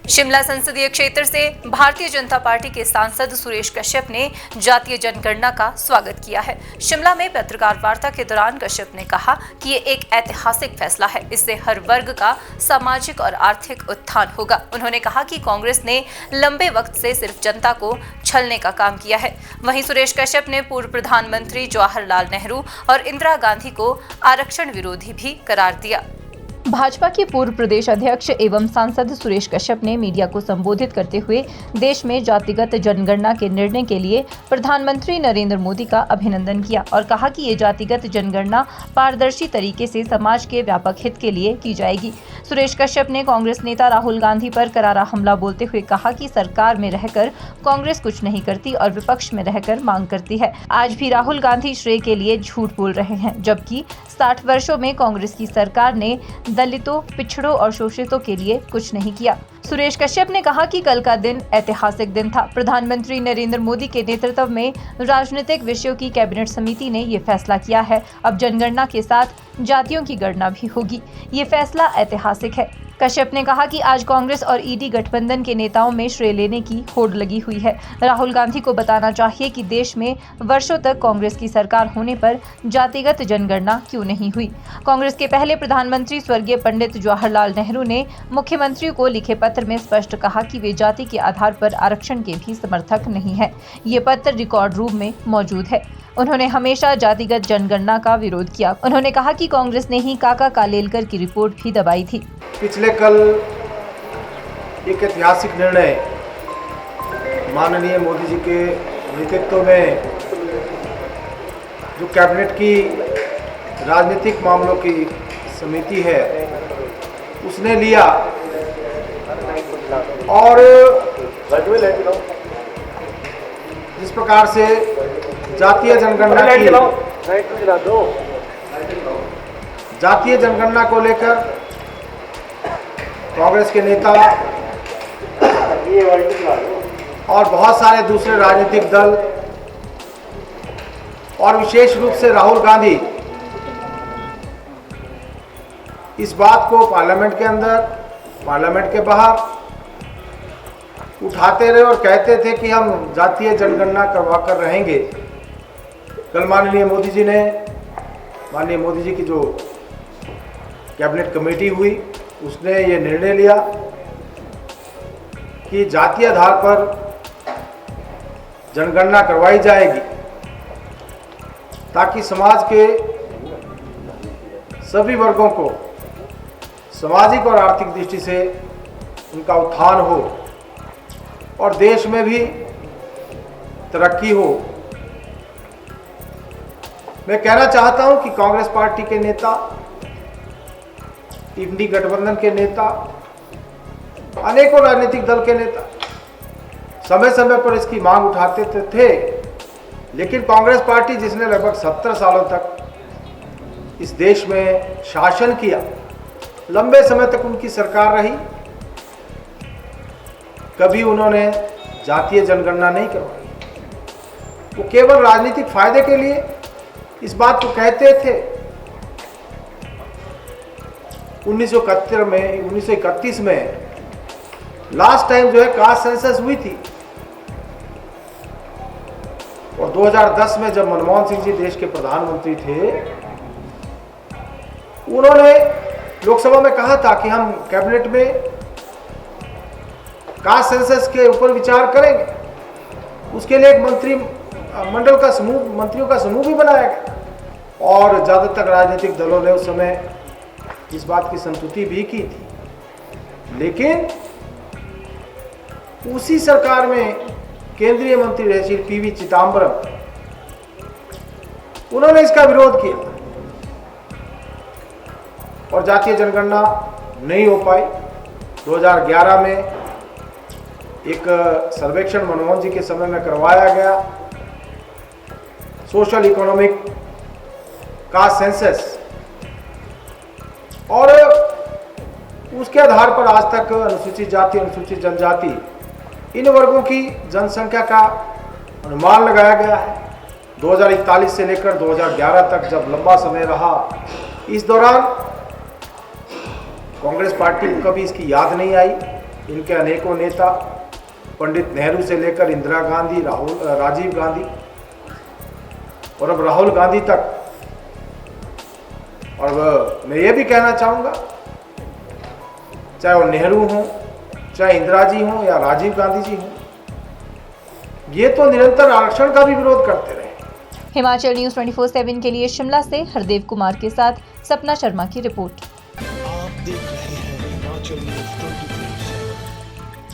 शिमला संसदीय क्षेत्र से भारतीय जनता पार्टी के सांसद सुरेश कश्यप ने जातीय जनगणना का स्वागत किया है। शिमला में पत्रकार वार्ता के दौरान कश्यप ने कहा कि ये एक ऐतिहासिक फैसला है। इससे हर वर्ग का सामाजिक और आर्थिक उत्थान होगा। उन्होंने कहा कि कांग्रेस ने लंबे वक्त से सिर्फ जनता को छलने का काम किया है। वहीं सुरेश कश्यप ने पूर्व प्रधानमंत्री जवाहरलाल नेहरू और इंदिरा गांधी को आरक्षण विरोधी भी करार दिया। भाजपा के पूर्व प्रदेश अध्यक्ष एवं सांसद सुरेश कश्यप ने मीडिया को संबोधित करते हुए देश में जातिगत जनगणना के निर्णय के लिए प्रधानमंत्री नरेंद्र मोदी का अभिनंदन किया और कहा कि ये जातिगत जनगणना पारदर्शी तरीके से समाज के व्यापक हित के लिए की जाएगी। सुरेश कश्यप ने कांग्रेस नेता राहुल गांधी पर करारा हमला बोलते हुए कहा कि सरकार में रहकर कांग्रेस कुछ नहीं करती और विपक्ष में रहकर मांग करती है। आज भी राहुल गांधी श्रेय के लिए झूठ बोल रहे हैं, जबकि 60 वर्षों में कांग्रेस की सरकार ने दलितों, पिछड़ों और शोषितों के लिए कुछ नहीं किया। सुरेश कश्यप ने कहा कि कल का दिन ऐतिहासिक दिन था। प्रधानमंत्री नरेंद्र मोदी के नेतृत्व में राजनीतिक विषयों की कैबिनेट समिति ने ये फैसला किया है। अब जनगणना के साथ जातियों की गणना भी होगी। ये फैसला ऐतिहासिक है। कश्यप ने कहा कि आज कांग्रेस और ईडी गठबंधन के नेताओं में श्रेय लेने की होड़ लगी हुई है। राहुल गांधी को बताना चाहिए कि देश में वर्षों तक कांग्रेस की सरकार होने पर जातिगत जनगणना क्यों नहीं हुई। कांग्रेस के पहले प्रधानमंत्री स्वर्गीय पंडित जवाहरलाल नेहरू ने मुख्यमंत्री को लिखे पत्र में स्पष्ट कहा कि वे जाति के आधार पर आरक्षण के भी समर्थक नहीं है। ये पत्र रिकॉर्ड रूप में मौजूद है। उन्होंने हमेशा जातिगत जनगणना का विरोध किया। उन्होंने कहा कि कांग्रेस ने ही काका कालेलकर की रिपोर्ट भी दबाई थी। पिछले कल एक ऐतिहासिक निर्णय माननीय मोदी जी के नेतृत्व में जो कैबिनेट की राजनीतिक मामलों की समिति है उसने लिया और जिस प्रकार से जातीय जनगणना को लेकर कांग्रेस के नेता और बहुत सारे दूसरे राजनीतिक दल और विशेष रूप से राहुल गांधी इस बात को पार्लियामेंट के अंदर, पार्लियामेंट के बाहर उठाते रहे और कहते थे कि हम जातीय जनगणना करवा कर रहेंगे। कल माननीय मोदी जी की जो कैबिनेट कमेटी हुई उसने ये निर्णय लिया कि जातीय आधार पर जनगणना करवाई जाएगी ताकि समाज के सभी वर्गों को सामाजिक और आर्थिक दृष्टि से उनका उत्थान हो और देश में भी तरक्की हो। मैं कहना चाहता हूं कि कांग्रेस पार्टी के नेता, इंडी गठबंधन के नेता, अनेकों राजनीतिक दल के नेता समय समय पर इसकी मांग उठाते थे, लेकिन कांग्रेस पार्टी जिसने लगभग 70 सालों तक इस देश में शासन किया, लंबे समय तक उनकी सरकार रही, कभी उन्होंने जातीय जनगणना नहीं करवाई। वो केवल राजनीतिक फायदे के लिए इस बात को कहते थे। 1931 में लास्ट टाइम जो है कास्ट सेंसस हुई थी और 2010 में जब मनमोहन सिंह जी देश के प्रधानमंत्री थे, उन्होंने लोकसभा में कहा था कि हम कैबिनेट में कास्ट सेंसस के ऊपर विचार करेंगे। उसके लिए एक मंत्रियों का समूह भी बनाया गया और ज्यादातर राजनीतिक दलों ने उस समय इस बात की संतुष्टि भी की थी। लेकिन उसी सरकार में केंद्रीय मंत्री रहे श्री पीवी चिदंबरम, उन्होंने इसका विरोध किया और जातीय जनगणना नहीं हो पाई। 2011 में एक सर्वेक्षण मनमोहन जी के समय में करवाया गया, सोशल इकोनॉमिक कास्ट सेंसस, और उसके आधार पर आज तक अनुसूचित जाति, अनुसूचित जनजाति, इन वर्गों की जनसंख्या का अनुमान लगाया गया है। 2041 से लेकर 2011 तक जब लंबा समय रहा, इस दौरान कांग्रेस पार्टी को कभी इसकी याद नहीं आई इनके अनेकों नेता, पंडित नेहरू से लेकर इंदिरा गांधी, राजीव गांधी और अब राहुल गांधी तक, और मैं ये भी कहना चाहूँगा, चाहे वो नेहरू हों, चाहे इंदिरा जी हों या राजीव गांधी जी हों, ये तो निरंतर आरक्षण का भी विरोध करते रहे। हिमाचल न्यूज 24/7 के लिए शिमला से हरदेव कुमार के साथ सपना शर्मा की रिपोर्ट। आप देख रहे हैं हिमाचल न्यूज 24।